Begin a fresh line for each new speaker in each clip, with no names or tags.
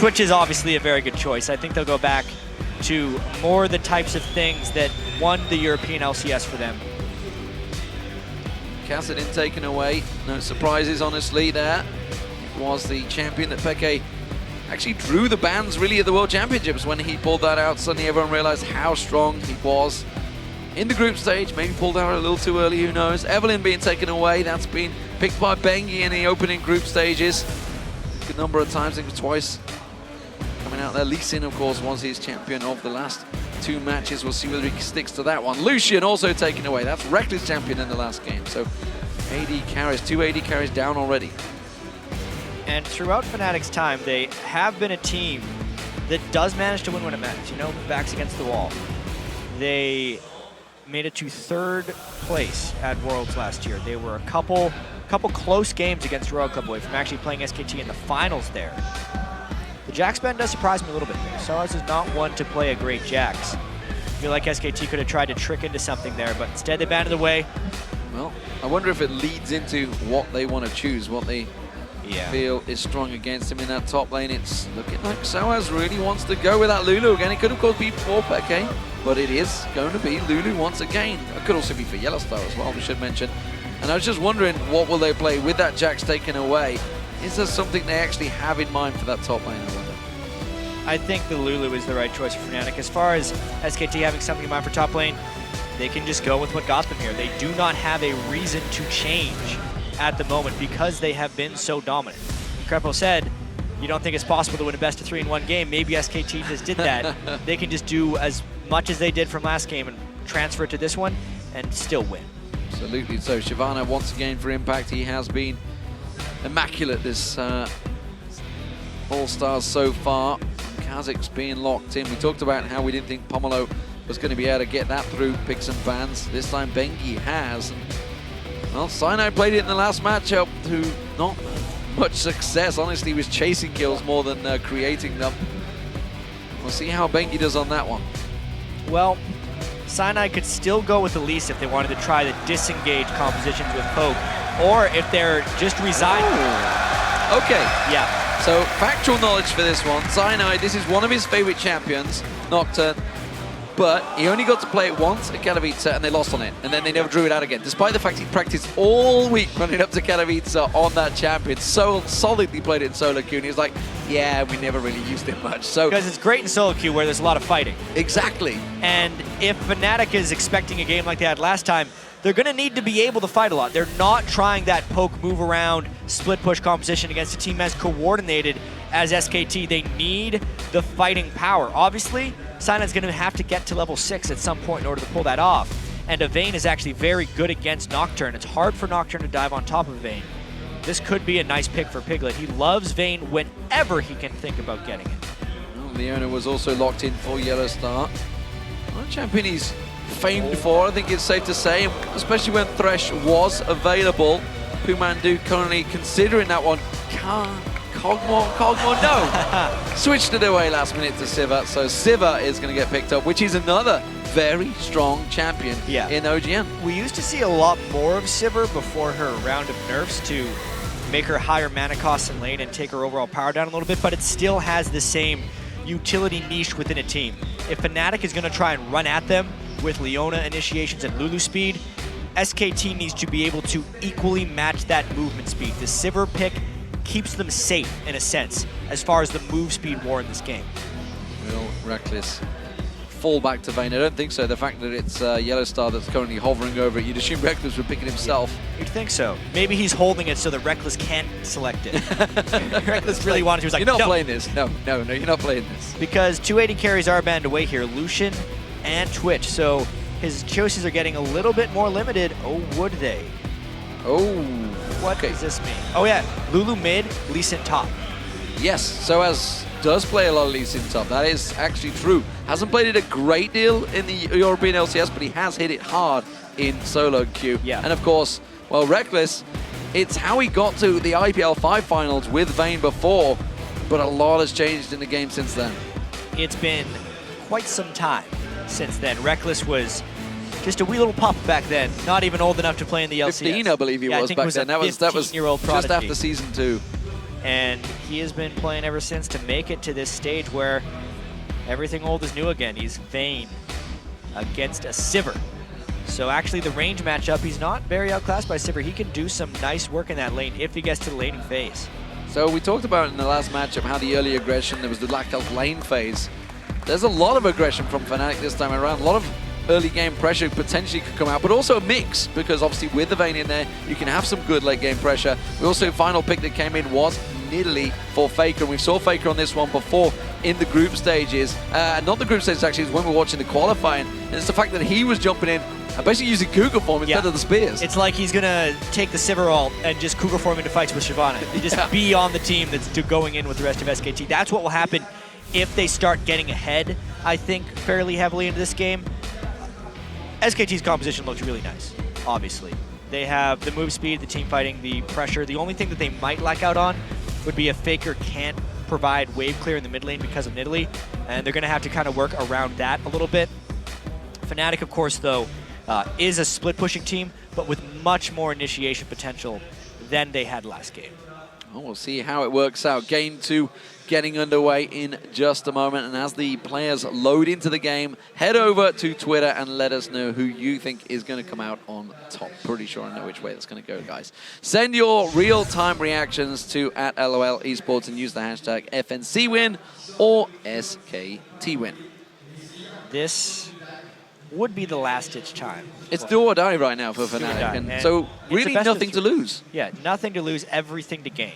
Twitch is obviously a very good choice. I think they'll go back to more the types of things that won the European LCS for them.
Kassadin taken away. No surprises, honestly, there. It was the champion that Peke actually drew the bans, really, at the World Championships. When he pulled that out, suddenly everyone realized how strong he was. In the group stage, maybe pulled out a little too early, who knows. Evelyn being taken away, that's been picked by Bengi in the opening group stages. A good number of times, I think it was twice. Coming out there, Lee Sin, of course, was his champion of the last 2 matches. We'll see whether he sticks to that one. Lucian also taken away. That's Rekkles champion in the last game. So AD carries, 2 AD carries down already.
And throughout Fnatic's time, they have been a team that does manage to win when it matters. You know, backs against the wall. They made it to 3rd place at Worlds last year. They were a couple close games against Royal Club away from actually playing SKT in the finals there. The Jax ban does surprise me a little bit there. sOAZ is not one to play a great Jax. I feel like SKT could have tried to trick into something there, but instead they banned it away.
Well, I wonder if it leads into what they want to choose, what they feel is strong against him in that top lane. It's looking like sOAZ really wants to go with that Lulu again. It could, of course, be for Peke, but it is going to be Lulu once again. It could also be for YellOwStaR as well, we should mention. And I was just wondering, what will they play with that Jax taken away? Is there something they actually have in mind for that top lane, I wonder?
I think the Lulu is the right choice for Fnatic. As far as SKT having something in mind for top lane, they can just go with what got them here. They do not have a reason to change at the moment because they have been so dominant. Krepo said, you don't think it's possible to win a best-of-3 in one game. Maybe SKT just did that. They can just do as much as they did from last game and transfer it to this one and still win.
Absolutely. So Shyvana once again for Impact. He has been immaculate this All-Stars so far. Kha'Zix's being locked in. We talked about how we didn't think Pomelo was going to be able to get that through, pick some bans. This time Bengi has. Well, Cyanide played it in the last matchup to not much success. Honestly, he was chasing kills more than creating them. We'll see how Bengi does on that one.
Well, Cyanide could still go with Elise if they wanted to try the disengage compositions with Poke, or if they're just resigning.
Ooh. Okay.
Yeah.
So, factual knowledge for this one. Cyanide, this is one of his favorite champions, Nocturne, but he only got to play it once at Katowice and they lost on it, and then they never drew it out again, despite the fact he practiced all week running up to Katowice on that champion. So solidly played it in solo queue, and he was like, yeah, we never really used it much. So
because it's great in solo queue where there's a lot of fighting.
Exactly.
And if Fnatic is expecting a game like they had last time, they're going to need to be able to fight a lot. They're not trying that poke, move around, split push composition against a team as coordinated as SKT. They need the fighting power. Obviously, Cyanide's going to have to get to level 6 at some point in order to pull that off. And Vayne is actually very good against Nocturne. It's hard for Nocturne to dive on top of Vayne. This could be a nice pick for Piglet. He loves Vayne whenever he can think about getting it.
Well, Leona was also locked in for YellOwStaR. One champion he's famed for, I think it's safe to say, especially when Thresh was available. PoohManDu currently considering that one. Kog'Maw, no! Switched it away last minute to Sivir, so Sivir is going to get picked up, which is another very strong champion in OGN.
We used to see a lot more of Sivir before her round of nerfs to make her higher mana costs in lane and take her overall power down a little bit, but it still has the same utility niche within a team. If Fnatic is going to try and run at them with Leona initiations and Lulu speed, SKT needs to be able to equally match that movement speed. The Sivir pick keeps them safe, in a sense, as far as the move speed war in this game.
Will Rekkles fall back to Vayne? I don't think so. The fact that it's YellOwStaR that's currently hovering over it, you'd assume Rekkles would pick it himself.
Yeah, you'd think so. Maybe he's holding it so that Rekkles can't select it. Rekkles really wanted to. He was like,
you're not playing this. No, you're not playing this.
Because 280 carries are banned away here. Lucian and Twitch. So his choices are getting a little bit more limited. Oh, would they?
Oh.
What does this mean? Oh yeah, Lulu mid, Lee Sin top.
Yes, sOAZ does play a lot of Lee Sin top. That is actually true. Hasn't played it a great deal in the European LCS, but he has hit it hard in solo queue.
Yeah.
And of course, well, Rekkles, it's how he got to the IPL 5 finals with Vayne before, but a lot has changed in the game since then.
It's been quite some time since then. Rekkles was just a wee little pup back then, not even old enough to play in the LCS.
15, I believe he was back then. That was just after season 2.
And he has been playing ever since to make it to this stage where everything old is new again. He's Vayne against a Sivir. So actually the range matchup, he's not very outclassed by Sivir. He can do some nice work in that lane if he gets to the laning phase.
So we talked about in the last matchup how the early aggression, there was the lack of lane phase. There's a lot of aggression from Fnatic this time around. A lot of early game pressure potentially could come out, but also a mix, because obviously with the Vayne in there, you can have some good late game pressure. We also, final pick that came in was Nidalee for Faker, and we saw Faker on this one before in the group stages. Not the group stages actually, it's when we were watching the qualifying, and it's the fact that he was jumping in and basically using Cougar form instead of the spears.
It's like he's gonna take the Sivir ult and just Cougar form into fights with Shyvana. Just be on the team that's going in with the rest of SKT. That's what will happen if they start getting ahead, I think, fairly heavily into this game. SKT's composition looks really nice, obviously. They have the move speed, the team fighting, the pressure. The only thing that they might lack out on would be if Faker can't provide wave clear in the mid lane because of Nidalee, and they're going to have to kind of work around that a little bit. Fnatic, of course, though, is a split-pushing team, but with much more initiation potential than they had last game.
Well, we'll see how it works out. Game 2 getting underway in just a moment. And as the players load into the game, head over to Twitter and let us know who you think is going to come out on top. Pretty sure I know which way that's going to go, guys. Send your real-time reactions to @LOLEsports and use the hashtag FNCWin or SKTWin.
This would be the last-ditch time.
It's do or die right now for Fnatic, and so really nothing to lose.
Yeah, nothing to lose, everything to gain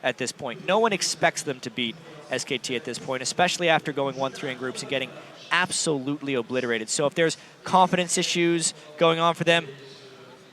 at this point. No one expects them to beat SKT at this point, especially after going 1-3 in groups and getting absolutely obliterated. So if there's confidence issues going on for them,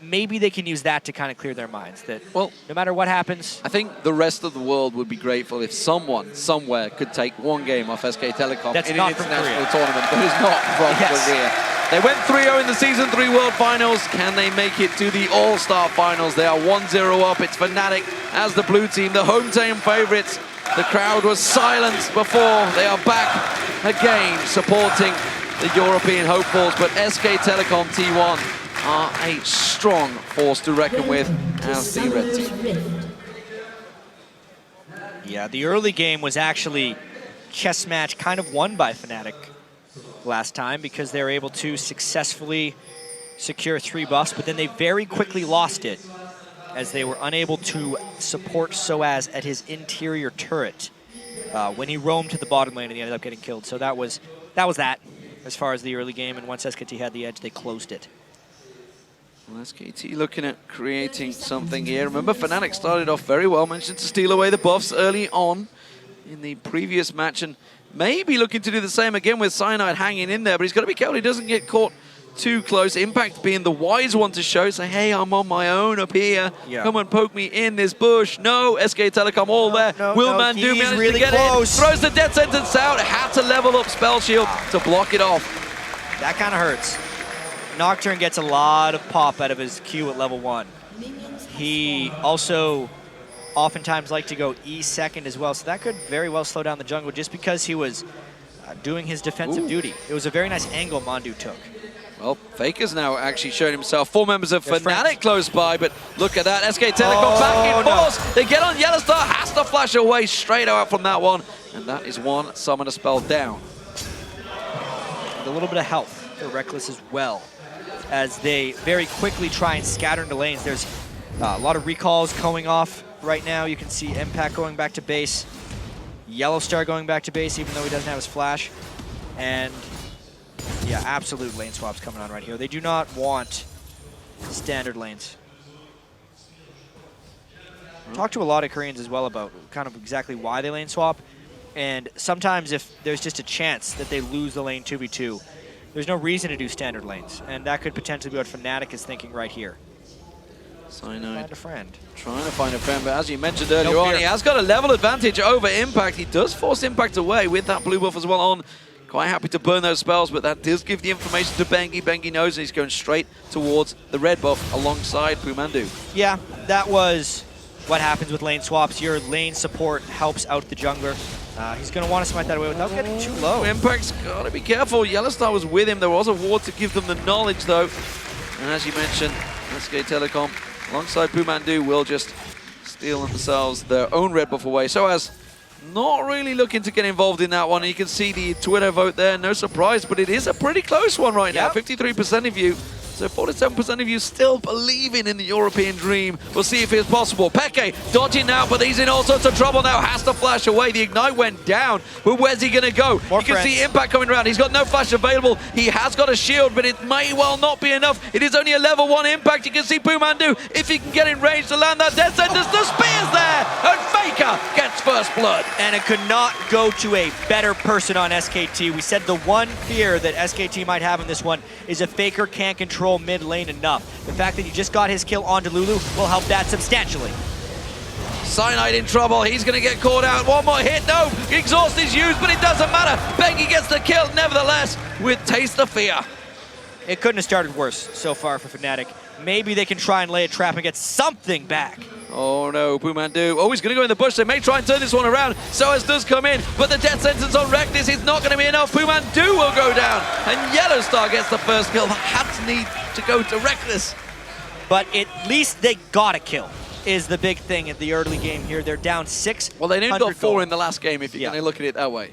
maybe they can use that to kind of clear their minds. That, well, no matter what happens,
I think the rest of the world would be grateful if someone, somewhere, could take one game off SK Telecom in an international tournament that is not from Korea. They went 3-0 in the Season 3 World Finals. Can they make it to the All-Star Finals? They are 1-0 up. It's Fnatic as the blue team, the home team favorites. The crowd was silent before. They are back again supporting the European hopefuls, but SK Telecom T1 are a strong force to reckon with as the red team.
Yeah, the early game was actually chess match kind of won by Fnatic last time because they were able to successfully secure 3 buffs, but then they very quickly lost it as they were unable to support sOAZ at his interior turret when he roamed to the bottom lane and he ended up getting killed. So that was that as far as the early game, and once SKT had the edge, they closed it.
Well, SKT looking at creating something here. Remember, Fnatic started off very well, managed to steal away the buffs early on in the previous match, and maybe looking to do the same again with Cyanide hanging in there, but he's got to be careful he doesn't get caught too close. Impact being the wise one to show, say, hey, I'm on my own up here. Yeah. Come and poke me in this bush. No, SK Telecom all there. PoohManDu managed to get it. Throws the death sentence out. Had to level up Spell Shield to block it off.
That kind of hurts. Nocturne gets a lot of pop out of his Q at level 1. He also oftentimes liked to go E second as well, so that could very well slow down the jungle just because he was doing his defensive duty. It was a very nice angle Mandu took.
Well, Faker's now actually showing himself. 4 members of Fnatic close by, but look at that. SK Telecom back in force. They get on YellOwStaR, has to flash away straight out from that one. And that is one summoner spell down.
A little bit of health for Rekkles as well, as they very quickly try and scatter into lanes. There's a lot of recalls going off right now. You can see Impact going back to base, YellOwStaR going back to base, even though he doesn't have his flash. And yeah, absolute lane swaps coming on right here. They do not want standard lanes. Talk to a lot of Koreans as well about kind of exactly why they lane swap. And sometimes if there's just a chance that they lose the lane 2v2, there's no reason to do standard lanes. And that could potentially be what Fnatic is thinking right here.
Cyanide
find a friend.
Trying to find a friend, but as you mentioned earlier on, he has got a level advantage over Impact. He does force Impact away with that blue buff as well on. Quite happy to burn those spells, but that does give the information to Bengi. Bengi knows he's going straight towards the red buff alongside PoohManDu.
Yeah, that was what happens with lane swaps. Your lane support helps out the jungler. He's going to want to smite that away without getting too low.
Impact's got to be careful. YellOwStaR was with him. There was a ward to give them the knowledge, though. And as you mentioned, SK Telecom alongside PoohManDu will just stealing themselves their own red buff away. sOAZ not really looking to get involved in that one. And you can see the Twitter vote there, no surprise, but it is a pretty close one right now. 53% of you. So 47% of you still believing in the European dream. We'll see if it's possible. Peke dodging now, but he's in all sorts of trouble now. Has to flash away. The Ignite went down. But where's he going to go? You can see Impact coming around. He's got no flash available. He has got a shield, but it may well not be enough. It is only a level 1 Impact. You can see PoohManDu, if he can get in range to land that death sentence. The spear's there, and Faker gets first blood.
And it could not go to a better person on SKT. We said the one fear that SKT might have in this one is if Faker can't control mid lane enough. The fact that he just got his kill onto Lulu will help that substantially.
Cyanide in trouble. He's going to get caught out. One more hit. No, exhaust is used, but it doesn't matter. Bengi gets the kill nevertheless with Taste of Fear.
It couldn't have started worse so far for Fnatic. Maybe they can try and lay a trap and get something back.
Oh no, PoohManDu. Oh, he's going to go in the bush. They may try and turn this one around. sOAZ does come in, but the death sentence on Rekkles is not going to be enough. PoohManDu will go down, and YellOwStaR gets the first kill. That had to need to go to Rekkles.
But at least they got a kill, is the big thing in the early game here. They're down 6.
Well, they only got 4 in the last game, if you're going to look at it that way.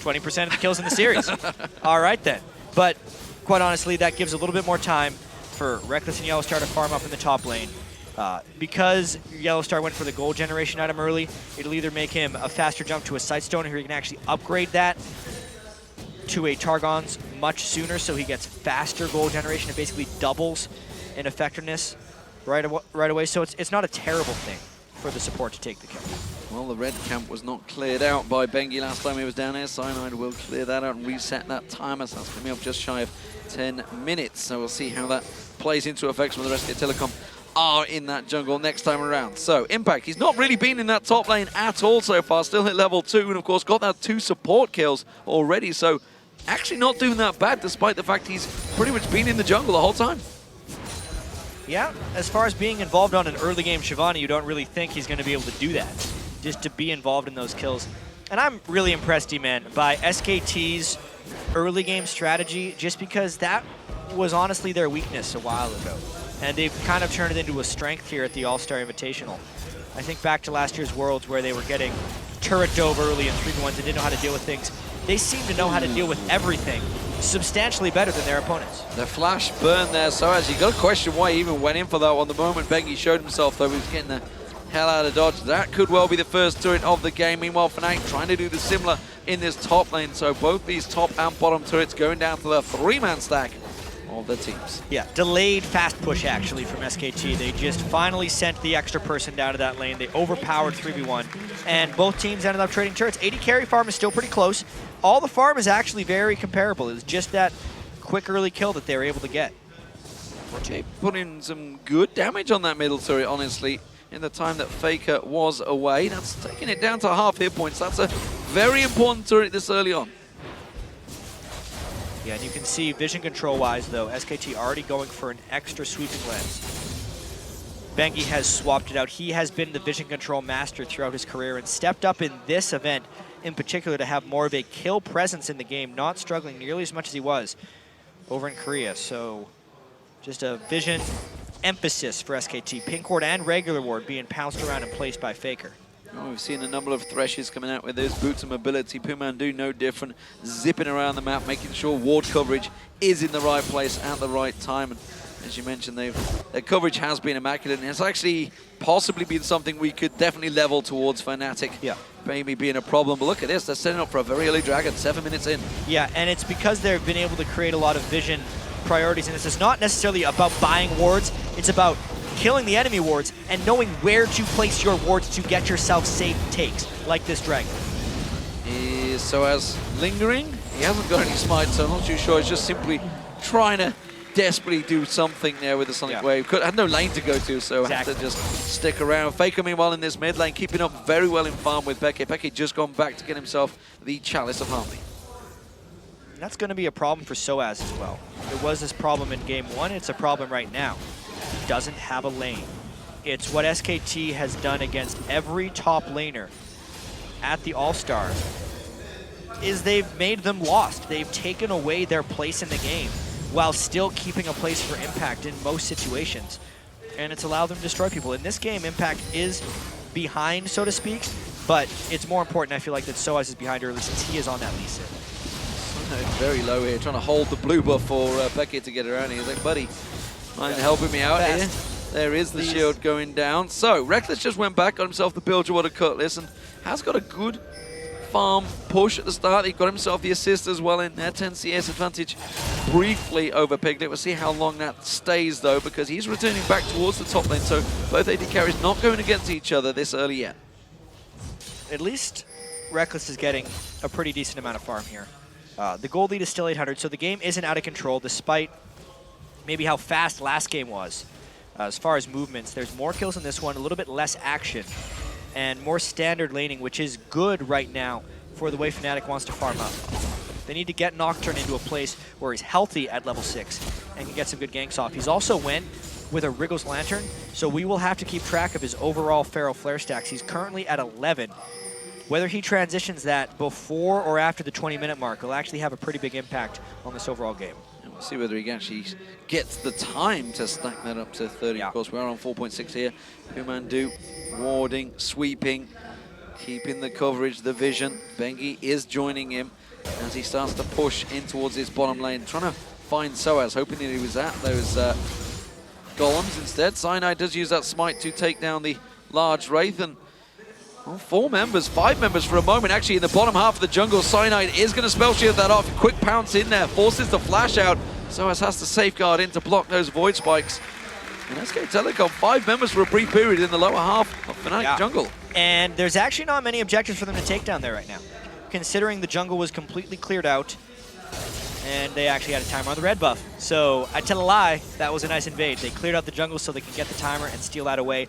20% of the kills in the series. All right then. But quite honestly, that gives a little bit more time for Rekkles and YellOwStaR to farm up in the top lane. Because YellOwStaR went for the gold generation item early, it'll either make him a faster jump to a Sightstone, or he can actually upgrade that to a Targon's much sooner, so he gets faster gold generation. It basically doubles in effectiveness right away. So it's not a terrible thing for the support to take the kill.
Well, the red camp was not cleared out by Bengi last time he was down here. Cyanide will clear that out and reset that timer, so that's going to be up just shy of 10 minutes. So we'll see how that plays into effect when the rest of the Telecom are in that jungle next time around. So Impact, he's not really been in that top lane at all so far, still hit level 2, and of course got that 2 support kills already, so actually not doing that bad despite the fact he's pretty much been in the jungle the whole time.
Yeah, as far as being involved on an early game Shyvana, you don't really think he's going to be able to do that, just to be involved in those kills. And I'm really impressed, D-Man, by SKT's early game strategy, just because that was honestly their weakness a while ago. And they've kind of turned it into a strength here at the All-Star Invitational. I think back to last year's Worlds where they were getting turret dove early and 3v1s and didn't know how to deal with things. They seem to know how to deal with everything substantially better than their opponents.
The flash burn there, sOAZ. You got to question why he even went in for that one. The moment Bengi showed himself, though, he was getting the hell out of dodge. That could well be the first turret of the game. Meanwhile, Fnatic trying to do the similar in this top lane. So both these top and bottom turrets going down to the 3-man stack of the teams.
Yeah, delayed fast push actually from SKT. They just finally sent the extra person down to that lane. They overpowered 3v1, and both teams ended up trading turrets. 80 carry farm is still pretty close. All the farm is actually very comparable. It was just that quick early kill that they were able to get.
They put in some good damage on that middle turret, honestly, in the time that Faker was away. That's taking it down to half hit points. That's a very important turret this early on.
Yeah, and you can see vision control-wise, though, SKT already going for an extra sweeping lens. Bengi has swapped it out. He has been the vision control master throughout his career and stepped up in this event in particular to have more of a kill presence in the game, not struggling nearly as much as he was over in Korea. So just a vision emphasis for SKT. Pink ward and regular ward being pounced around and placed by Faker.
Oh, we've seen a number of Threshes coming out with those boots of mobility. PoohManDu no different, zipping around the map, making sure ward coverage is in the right place at the right time. And as you mentioned, their coverage has been immaculate, and it's actually possibly been something we could definitely level towards Fnatic.
Yeah.
Maybe being a problem, but look at this, they're setting up for a very early Dragon, 7 minutes in.
Yeah, and it's because they've been able to create a lot of vision priorities, and this is not necessarily about buying wards, it's about killing the enemy wards and knowing where to place your wards to get yourself safe takes, like this Dragon.
Is sOAZ lingering? He hasn't got any smite, so I'm not too sure. He's just simply trying to desperately do something there with the Sonic Wave. Had no lane to go to, so had to just stick around. Faker, meanwhile, in this mid lane, keeping up very well in farm with Peke. Peke just gone back to get himself the Chalice of Harmony.
And that's going to be a problem for sOAZ as well. It was this problem in Game 1, it's a problem right now. He doesn't have a lane. It's what SKT has done against every top laner at the All-Star, is they've made them lost. They've taken away their place in the game while still keeping a place for impact in most situations. and it's allowed them to destroy people. In this game, Impact is behind, so to speak, but it's more important, I feel like, that sOAZ is behind early since he is on that lead sit.
Very low here, trying to hold the blue buff for Piglet to get around. He's like, buddy, mind helping me out here? There is the shield going down. So, Rekkles just went back, got himself the Bilgewater Cutlass, and has got a good farm push at the start. He got himself the assist as well in there. 10 CS advantage briefly over Piglet. We'll see how long that stays, though, because he's returning back towards the top lane. So, both AD carries not going against each other this early yet.
At least Rekkles is getting a pretty decent amount of farm here. The gold lead is still 800, so the game isn't out of control, despite maybe how fast last game was. As far as movements, there's more kills in this one, a little bit less action, and more standard laning, which is good right now for the way Fnatic wants to farm up. They need to get Nocturne into a place where he's healthy at level 6 and can get some good ganks off. He's also went with a Rekkles Lantern, so we will have to keep track of his overall Feral Flare stacks. He's currently at 11. Whether he transitions that before or after the 20-minute mark will actually have a pretty big impact on this overall game.
And we'll see whether he actually gets the time to stack that up to 30.
Yeah.
Of course, we are on 4.6 here. PoohManDu warding, sweeping, keeping the coverage, the vision. Bengi is joining him as he starts to push in towards his bottom lane, trying to find sOAZ, hoping that he was at those golems instead. Cyanide does use that smite to take down the large Wraith, and well, 5 members for a moment actually in the bottom half of the jungle. Cyanide is going to spell shield that off. Quick pounce in there, forces the flash out. sOAZ has to safeguard in to block those void spikes. And SK Telecom, 5 members for a brief period in the lower half of Fnatic jungle. And
there's actually not many objectives for them to take down there right now, considering the jungle was completely cleared out and they actually had a timer on the red buff. So I tell a lie, that was a nice invade. They cleared out the jungle so they can get the timer and steal that away,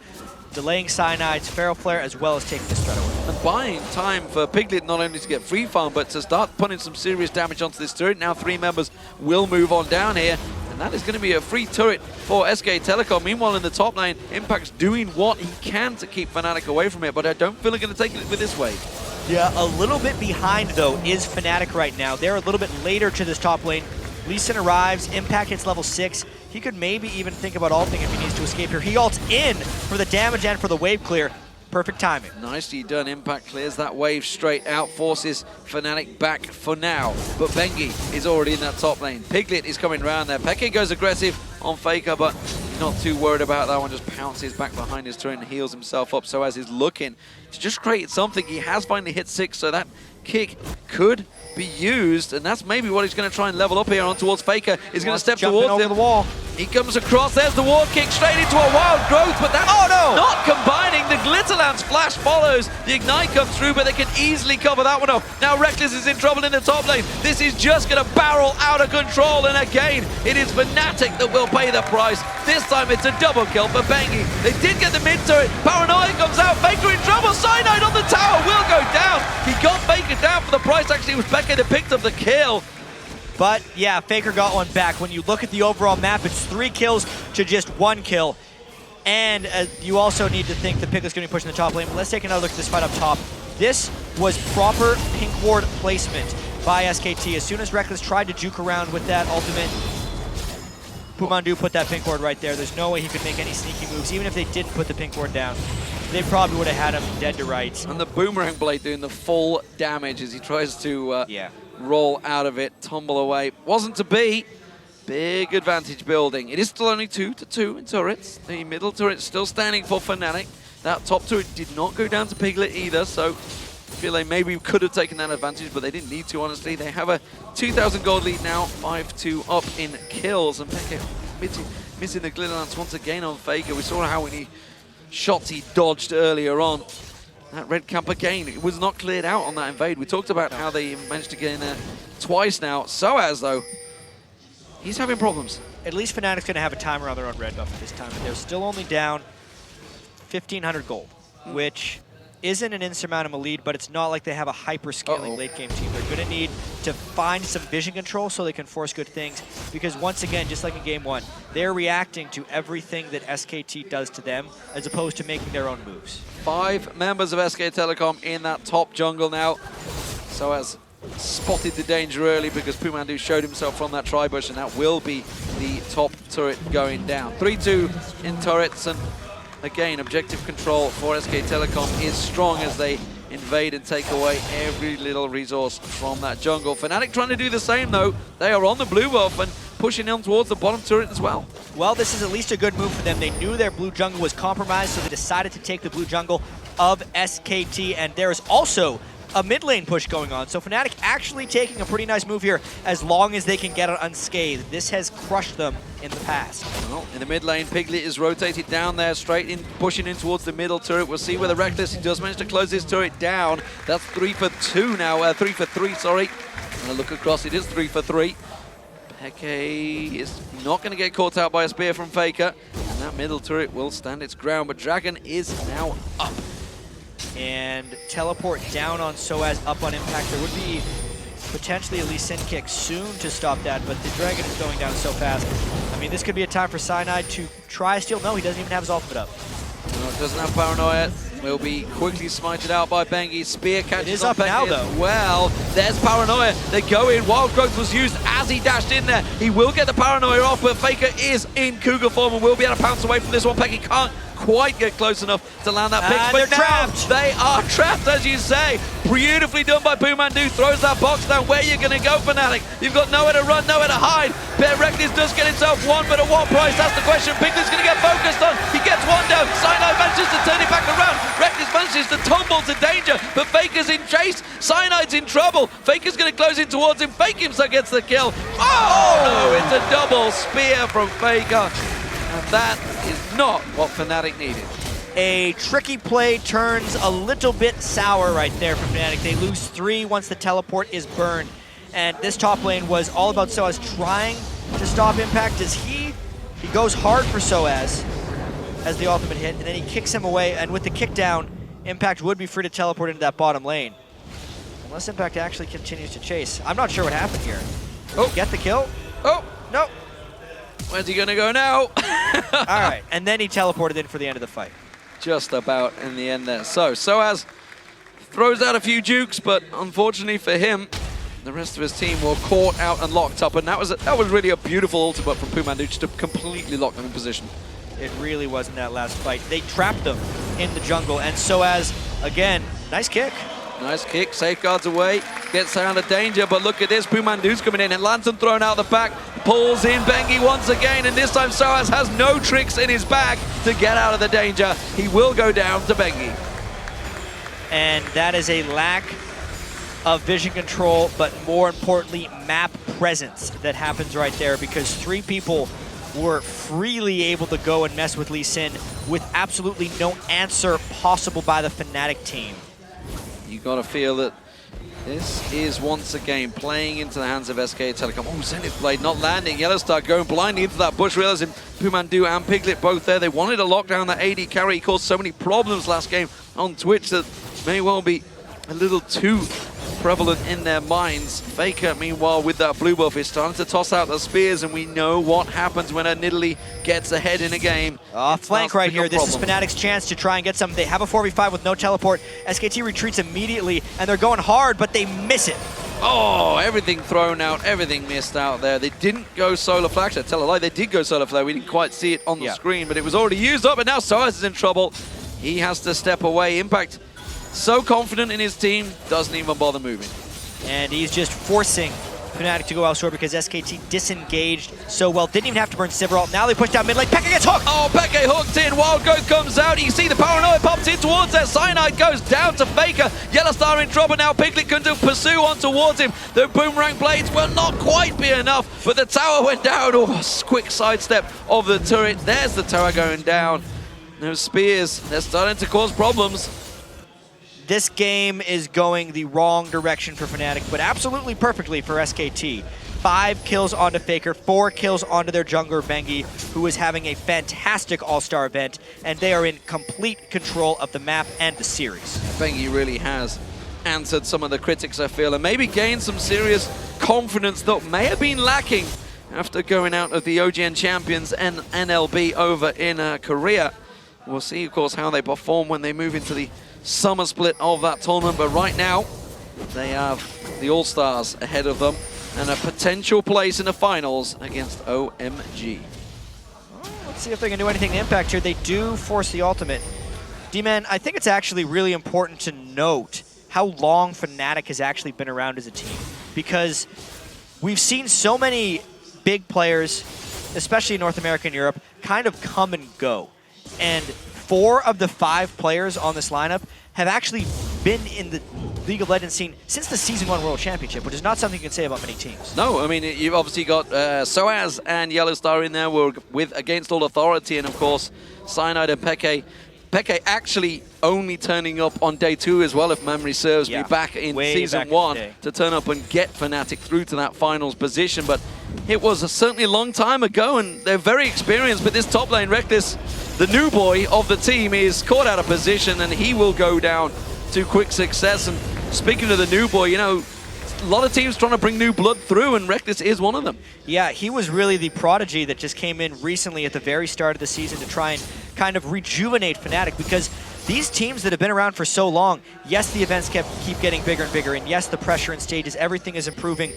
delaying Cyanide's Feral Flare as well as taking this threat away.
And buying time for Piglet not only to get free farm, but to start putting some serious damage onto this turret. Now 3 members will move on down here, and that is going to be a free turret for SK Telecom. Meanwhile, in the top lane, Impact's doing what he can to keep Fnatic away from it, but I don't feel they're going to take it with this wave.
Yeah, a little bit behind, though, is Fnatic right now. They're a little bit later to this top lane. Lee Sin arrives, Impact hits level 6. He could maybe even think about ulting if he needs to escape here. He ults in for the damage and for the wave clear. Perfect timing.
Nicely done. Impact clears that wave straight out, forces Fnatic back for now. But Bengi is already in that top lane. Piglet is coming around there. Peke goes aggressive on Faker, but not too worried about that one. Just pounces back behind his turret and heals himself up. sOAZ is looking to just create something. He has finally hit 6, so that kick could be used, and that's maybe what he's going to try and level up here on towards Faker. He's going to step towards him.
The wall.
He comes across, there's the ward kick straight into a wild growth, but that's not combining. The Glitterlance flash follows, the ignite comes through, but they can easily cover that one off. Now Rekkles is in trouble in the top lane. This is just going to barrel out of control, and again, it is Fnatic that will pay the price. This time it's a double kill for Bengi. They did get the mid turret, Paranoia comes out, Faker in trouble, Cyanide on the tower will go down. He got Faker down for the price, actually it was Peke that picked up the kill.
But yeah, Faker got one back. When you look at the overall map, it's 3 kills to just 1 kill. And you also need to think the Piglet's going to be pushing the top lane. But let's take another look at this fight up top. This was proper pink ward placement by SKT. As soon as Rekkles tried to juke around with that ultimate, PoohManDu put that pink ward right there. There's no way he could make any sneaky moves. Even if they didn't put the pink ward down, they probably would have had him dead to rights.
And the Boomerang Blade doing the full damage as he tries to roll out of it, tumble away. Wasn't to be. Big advantage building. It is still only 2-2 in turrets. The middle turret still standing for Fnatic. That top turret did not go down to Piglet either, so I feel they maybe could have taken that advantage, but they didn't need to, honestly. They have a 2,000 gold lead now, 5-2 up in kills, and Peke missing the Glitterlance once again on Faker. We saw how many shots he dodged earlier on. That red camp again, it was not cleared out on that invade. We talked about how they managed to get in there twice now. sOAZ, though, he's having problems.
At least Fnatic's going to have a timer on their own red buff at this time. They're still only down 1,500 gold, which isn't an insurmountable lead, but it's not like they have a hyper-scaling late-game team. They're going to need to find some vision control so they can force good things, because once again, just like in Game 1, they're reacting to everything that SKT does to them, as opposed to making their own moves.
5 members of SK Telecom in that top jungle now. sOAZ spotted the danger early because PoohManDu showed himself from that tri-bush, and that will be the top turret going down. 3-2 in turrets, and again, objective control for SK Telecom is strong as they invade and take away every little resource from that jungle. Fnatic trying to do the same though. They are on the blue buff and pushing on towards the bottom turret as well.
Well, this is at least a good move for them. They knew their blue jungle was compromised, so they decided to take the blue jungle of SKT, and there is also a mid lane push going on. So Fnatic actually taking a pretty nice move here as long as they can get it unscathed. This has crushed them in the past.
Well, in the mid lane, Piglet is rotated down there, straight in, pushing in towards the middle turret. We'll see whether Rekkles, he does manage to close this turret down. That's 3 for 2 now, 3 for 3, sorry. And a look across, it is 3 for 3. Peke is not going to get caught out by a spear from Faker. And that middle turret will stand its ground, but Dragon is now up.
And teleport down on sOAZ, up on impact. There would be potentially at least Sin Kick soon to stop that, but the Dragon is going down so fast. I mean, this could be a time for Cyanide to try steal. No, he doesn't even have his ultimate up.
No, doesn't have Paranoia. Will be quickly smited out by Bengi. Spear catches
it is
on
up now, though.
Well, there's Paranoia. They go in. Wild Growth was used as he dashed in there. He will get the Paranoia off, but Faker is in Cougar form and will be able to pounce away from this one. Peke can't quite get close enough to land that pick, but
they're trapped.
They are trapped, as you say. Beautifully done by PoohManDu. Throws that box down. Where you're going to go, Fnatic? You've got nowhere to run, nowhere to hide. Rekkles does get himself one, but at what price? That's the question. Piglet's going to get focused on. He gets one down. Cyanide manages to turn it back around. Rekkles manages to tumble to danger, but Faker's in chase. Cyanide's in trouble. Faker's going to close in towards him. Fake himself gets the kill. Oh no, it's a double spear from Faker. And that is not what Fnatic needed.
A tricky play turns a little bit sour right there for Fnatic. They lose 3 once the teleport is burned. And this top lane was all about sOAZ trying to stop impact as he goes hard for sOAZ as the ultimate hit, and then he kicks him away, and with the kick down, Impact would be free to teleport into that bottom lane. Unless Impact actually continues to chase. I'm not sure what happened here. Did he get the kill?
Oh,
no.
Where's he gonna go now?
All right, and then he teleported in for the end of the fight.
Just about in the end there. So, sOAZ throws out a few jukes, but unfortunately for him, the rest of his team were caught out and locked up, and that was really a beautiful ultimate from PoohManDu just to completely lock them in position.
It really was in that last fight. They trapped them in the jungle, and sOAZ, again, nice kick.
Nice kick, safeguards away, gets out of danger, but look at this, PoohManDu's coming in, and Lantern thrown out the back, pulls in Bengi once again, and this time sOAZ has no tricks in his bag to get out of the danger. He will go down to Bengi.
And that is a lack of vision control, but more importantly, map presence that happens right there, because 3 people were freely able to go and mess with Lee Sin with absolutely no answer possible by the Fnatic team.
You gotta feel that this is once again playing into the hands of SK Telecom. Oh, Zenith Blade not landing. YellOwStaR going blindly into that bush, realizing PoohManDu and Piglet both there. They wanted to lock down that AD carry. He caused so many problems last game on Twitch that may well be a little too prevalent in their minds. Faker, meanwhile, with that blue buff, is starting to toss out the spears, and we know what happens when a Nidalee gets ahead in a game.
Flank right here. This is Fnatic's chance to try and get some. They have a 4v5 with no teleport. SKT retreats immediately, and they're going hard, but they miss it.
Oh, everything thrown out, everything missed out there. They didn't go solar flare. Actually, I tell a lie, they did go solar flare. We didn't quite see it on the screen, but it was already used up, and now sOAZ is in trouble. He has to step away. Impact, so confident in his team, doesn't even bother moving.
And he's just forcing Fnatic to go elsewhere because SKT disengaged so well. Didn't even have to burn Sivir. Now they push down mid lane. Peke gets hooked!
Oh, Peke hooked in. Wild Growth comes out. You can see the Paranoia pops in towards there. Cyanide goes down to Faker. YellOwStaR in trouble now. Piglet can pursue on towards him. The boomerang blades will not quite be enough, but the tower went down. Oh, quick sidestep of the turret. There's the tower going down. No spears. They're starting to cause problems.
This game is going the wrong direction for Fnatic, but absolutely perfectly for SKT. 5 kills onto Faker, 4 kills onto their jungler Bengi, who is having a fantastic all-star event, and they are in complete control of the map and the series.
Bengi really has answered some of the critics, I feel, and maybe gained some serious confidence that may have been lacking after going out of the OGN Champions and NLB over in Korea. We'll see, of course, how they perform when they move into the summer split of that tournament, but right now, They have the All-Stars ahead of them and a potential place in the finals against OMG.
Let's see if they can do anything to impact here. They do force the ultimate. D-Man, I think it's actually really important to note how long Fnatic has actually been around as a team, because we've seen so many big players, especially in North America and Europe, kind of come and go. And 4 of the 5 players on this lineup have actually been in the League of Legends scene since the Season 1 World Championship, which is not something you can say about many teams.
No, I mean, you've obviously got sOAZ and YellOwStaR in there with Against All Authority, and of course, Cyanide and PoohManDu. PoohManDu actually only turning up on day 2 as well, if memory serves me, back in Season 1 to turn up and get Fnatic through to that finals position. But it was certainly a long time ago, and they're very experienced. But this top lane, Rekkles, the new boy of the team, is caught out of position, and he will go down to quick success. And speaking of the new boy, you know, a lot of teams trying to bring new blood through, and Rekkles is one of them. Yeah,
he was really the prodigy that just came in recently at the very start of the season to try and kind of rejuvenate Fnatic, because these teams that have been around for so long, yes, the events keep getting bigger and bigger, and yes, the pressure and stages, everything is improving,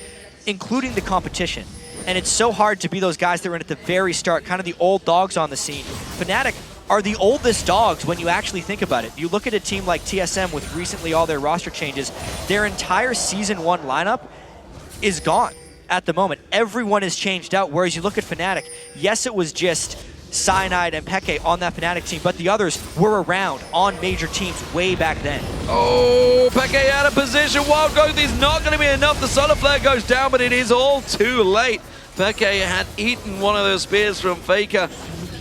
including the competition. And it's so hard to be those guys that were in at the very start, kind of the old dogs on the scene. Fnatic are the oldest dogs when you actually think about it. You look at a team like TSM with recently all their roster changes, their entire Season 1 lineup is gone at the moment. Everyone is changed out, whereas you look at Fnatic, yes, it was just Cyanide and PoohManDu on that Fnatic team, but the others were around on major teams way back then.
Oh, PoohManDu out of position. Wild growth is not going to be enough. The solar flare goes down, but it is all too late. PoohManDu had eaten one of those spears from Faker,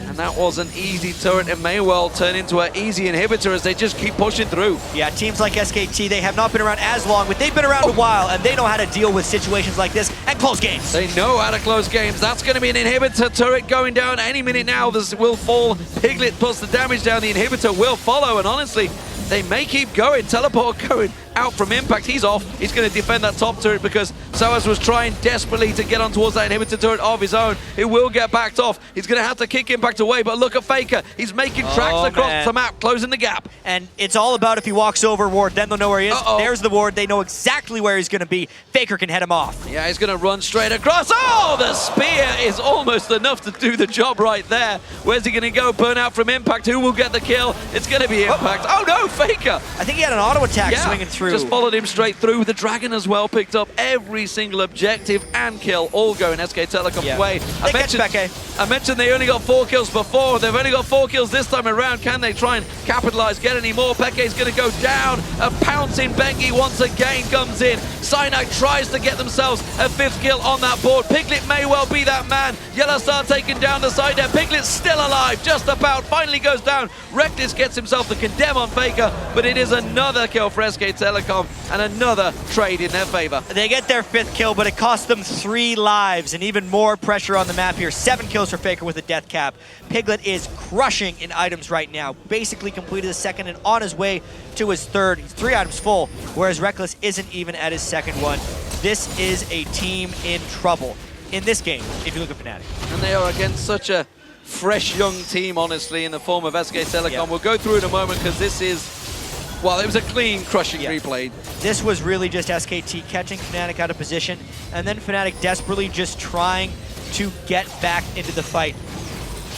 and that was an easy turret. It may well turn into an easy inhibitor as they just keep pushing through.
Yeah, teams like SKT, they have not been around as long, but they've been around a while, and they know how to deal with situations like this and close games.
They know how to close games. That's going to be an inhibitor turret going down any minute now. This will fall. Piglet puts the damage down. The inhibitor will follow, and honestly, they may keep going. Teleport going out from Impact. He's off. He's going to defend that top turret because sOAZ was trying desperately to get on towards that inhibitor turret of his own. It will get backed off. He's going to have to kick Impact away, but look at Faker. He's making tracks across the map, closing the gap.
And it's all about if he walks over Ward, then they'll know where he is. There's the Ward. They know exactly where he's going to be. Faker can head him off.
Yeah, he's going to run straight across. Oh, the spear is almost enough to do the job right there. Where's he going to go? Burnout from Impact. Who will get the kill? It's going to be Impact. Oh, no, Faker.
I think he had an auto attack swinging through.
Just followed him straight through. The Dragon as well picked up every single objective and kill, all going SK Telecom's way. I mentioned they only got 4 kills before. They've only got 4 kills this time around. Can they try and capitalize, get any more? PoohManDu's going to go down. A pouncing Bengi once again comes in. Cyanide tries to get themselves a 5th kill on that board. Piglet may well be that man. YellOwStaR taking down the side there. Piglet's still alive, just about. Finally goes down. Rekkles gets himself the condemn on Faker, but it is another kill for SK Telecom and another trade in their favor.
They get their 5th kill, but it cost them 3 lives and even more pressure on the map here. 7 kills for Faker with a death cap. Piglet is crushing in items right now. Basically completed the 2nd and on his way to his 3rd. He's 3 items full, whereas Rekkles isn't even at his 2nd one. This is a team in trouble in this game, if you look at Fnatic.
And they are against such a fresh young team, honestly, in the form of SK Telecom. We'll go through it in a moment because this is, well, it was a clean, crushing replay.
This was really just SKT catching Fnatic out of position, and then Fnatic desperately just trying to get back into the fight.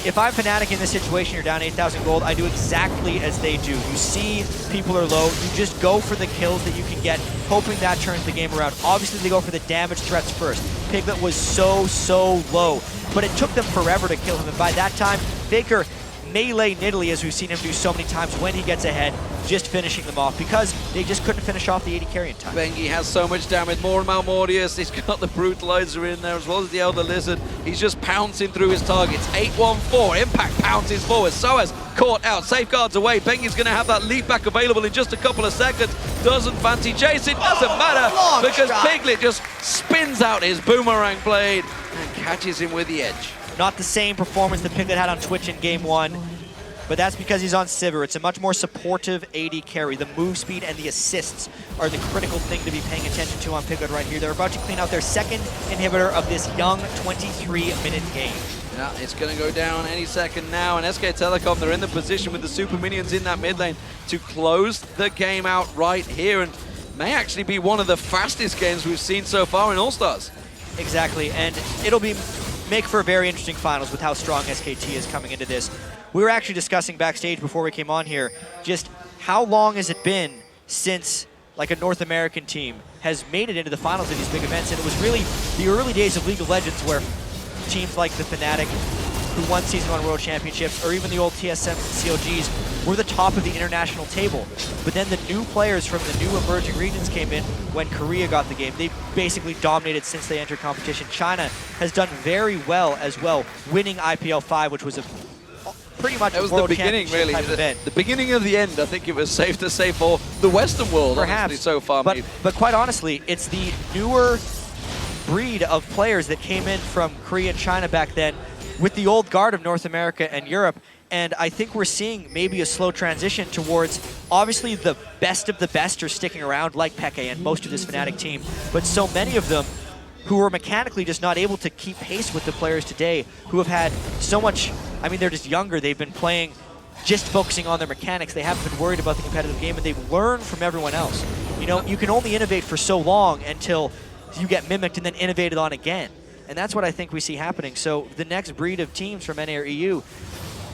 If I'm Fnatic in this situation, you're down 8,000 gold, I do exactly as they do. You see people are low, you just go for the kills that you can get, hoping that turns the game around. Obviously, they go for the damage threats first. Piglet was so low, but it took them forever to kill him, and by that time, Faker melee Nidalee, as we've seen him do so many times when he gets ahead, just finishing them off because they just couldn't finish off the 80 carry in time.
Bengi has so much damage, more and Malmortius. He's got the Brutalizer in there as well as the Elder Lizard. He's just pouncing through his targets. 8-1-4, Impact pounces forward. sOAZ caught out, safeguards away. Bengi's going to have that leap back available in just a couple of seconds. Doesn't fancy chasing, doesn't matter because Piglet just spins out his boomerang blade and catches him with the edge.
Not the same performance that Piglet had on Twitch in Game 1, but that's because he's on Sivir. It's a much more supportive AD carry. The move speed and the assists are the critical thing to be paying attention to on Piglet right here. They're about to clean out their 2nd inhibitor of this young 23-minute game.
Yeah, it's going to go down any second now, and SK Telecom, they're in the position with the super minions in that mid lane to close the game out right here. And may actually be one of the fastest games we've seen so far in All-Stars.
Exactly, and it'll make for a very interesting finals with how strong SKT is coming into this. We were actually discussing backstage before we came on here just how long has it been since like a North American team has made it into the finals of these big events, and it was really the early days of League of Legends where teams like the Fnatic, who won Season 1 World Championships, or even the old TSMs and CLGs, were the top of the international table. But then the new players from the new emerging regions came in when Korea got the game. They basically dominated since they entered competition. China has done very well as well, winning IPL 5, which was a pretty much
that was
a world
the beginning, really. The beginning of the end, I think it was safe to say, for the Western world,
perhaps,
honestly, so far.
But quite honestly, it's the newer breed of players that came in from Korea and China back then with the old guard of North America and Europe. And I think we're seeing maybe a slow transition towards, obviously, the best of the best are sticking around, like xPeke and most of this Fnatic team. But so many of them who are mechanically just not able to keep pace with the players today, who have had so much, I mean, they're just younger. They've been playing, just focusing on their mechanics. They haven't been worried about the competitive game, and they've learned from everyone else. You know, you can only innovate for so long until you get mimicked and then innovated on again. And that's what I think we see happening. So the next breed of teams from NA or EU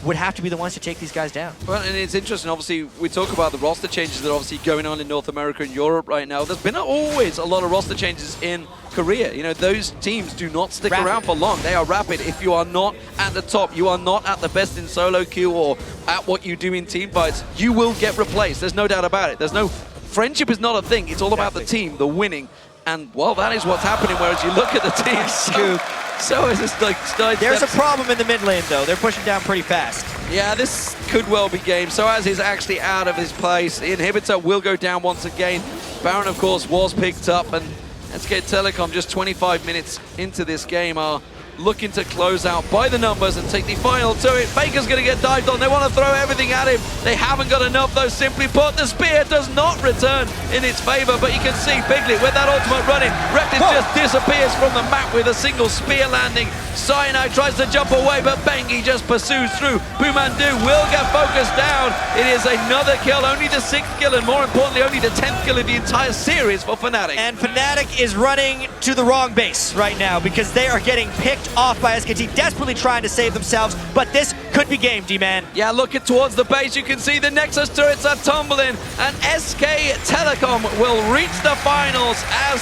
would have to be the ones to take these guys down.
Well, and it's interesting, obviously, we talk about the roster changes that are obviously going on in North America and Europe right now. There's been always a lot of roster changes in Korea. You know, those teams do not stick around for long. They are rapid. If you are not at the top, you are not at the best in solo queue or at what you do in team fights, you will get replaced. There's no doubt about it. There's no, friendship is not a thing. It's all about the team, the winning. And, well, that is what's happening, whereas you look at the team, so is this like...
There's a problem in the mid lane, though. They're pushing down pretty fast.
Yeah, this could well be game. sOAZ is actually out of his place. Inhibitor will go down once again. Baron, of course, was picked up, and let's get Telecom just 25 minutes into this game are looking to close out by the numbers and take the final to it. Faker's going to get dived on. They want to throw everything at him. They haven't got enough, though, simply put. The spear does not return in its favor, but you can see Piglet with that ultimate running. Rekkles just disappears from the map with a single spear landing. Cyanide tries to jump away, but Bengi just pursues through. PoohManDu will get focused down. It is another kill, only the 6th kill, and more importantly, only the 10th kill of the entire series for Fnatic.
And Fnatic is running to the wrong base right now because they are getting picked off by SKT, desperately trying to save themselves, but this could be game, D-Man.
Yeah, looking towards the base, you can see the Nexus turrets are tumbling, and SK Telecom will reach the finals as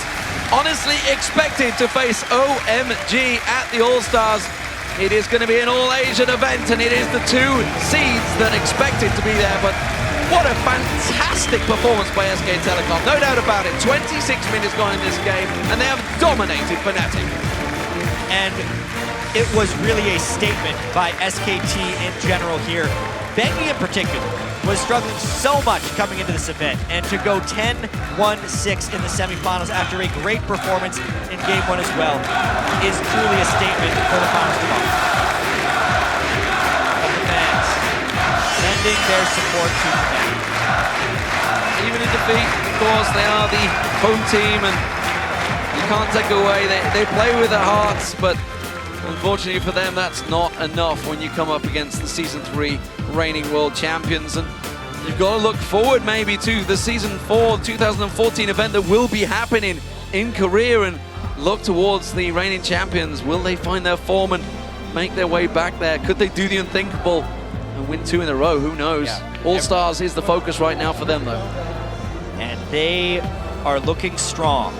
honestly expected to face OMG at the All-Stars. It is going to be an all-Asian event, and it is the 2 seeds that expected to be there, but what a fantastic performance by SK Telecom, no doubt about it. 26 minutes gone in this game, and they have dominated Fnatic.
And it was really a statement by SKT in general here. Bengi in particular was struggling so much coming into this event, and to go 10-1-6 in the semifinals after a great performance in Game 1 as well is truly a statement for the finals to come. Of the fans lending their support to Fnatic.
Even in defeat, of course, they are the home team, and you can't take away. They play with their hearts, but unfortunately for them, that's not enough when you come up against the Season 3 reigning world champions. And you've got to look forward maybe to the Season 4 2014 event that will be happening in Korea and look towards the reigning champions. Will they find their form and make their way back there? Could they do the unthinkable and win 2 in a row? Who knows? Yeah. All-Stars is the focus right now for them, though.
And they are looking strong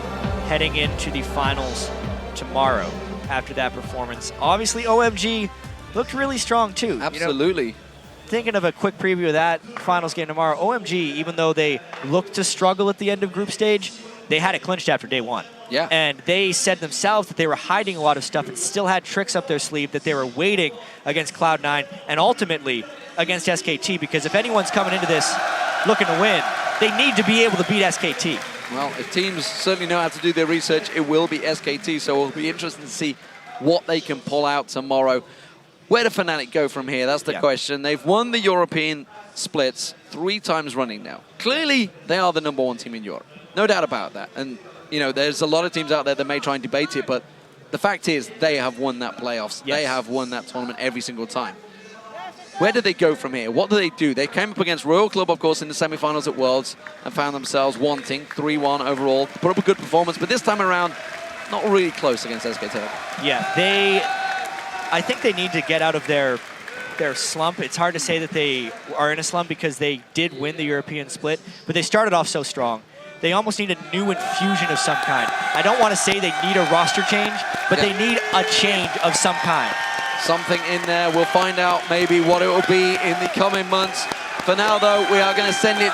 heading into the finals tomorrow after that performance. Obviously, OMG looked really strong, too.
Absolutely.
You know, thinking of a quick preview of that finals game tomorrow, OMG, even though they looked to struggle at the end of group stage, they had it clinched after day 1.
Yeah.
And they said themselves that they were hiding a lot of stuff and still had tricks up their sleeve that they were waiting against Cloud9 and ultimately against SKT, because if anyone's coming into this looking to win, they need to be able to beat SKT.
Well, if teams certainly know how to do their research, it will be SKT, so it'll be interesting to see what they can pull out tomorrow. Where do Fnatic go from here? That's the question. They've won the European splits 3 times running now. Clearly, they are the #1 team in Europe. No doubt about that. And, you know, there's a lot of teams out there that may try and debate it, but the fact is they have won that playoffs. Yes. They have won that tournament every single time. Where do they go from here? What do they do? They came up against Royal Club, of course, in the semi-finals at Worlds and found themselves wanting 3-1 overall. Put up a good performance, but this time around, not really close against SKT.
Yeah, I think they need to get out of their slump. It's hard to say that they are in a slump because they did win the European split, but they started off so strong. They almost need a new infusion of some kind. I don't want to say they need a roster change, but they need a change of some kind.
Something in there. We'll find out maybe what it will be in the coming months. For now, though, we are going to send it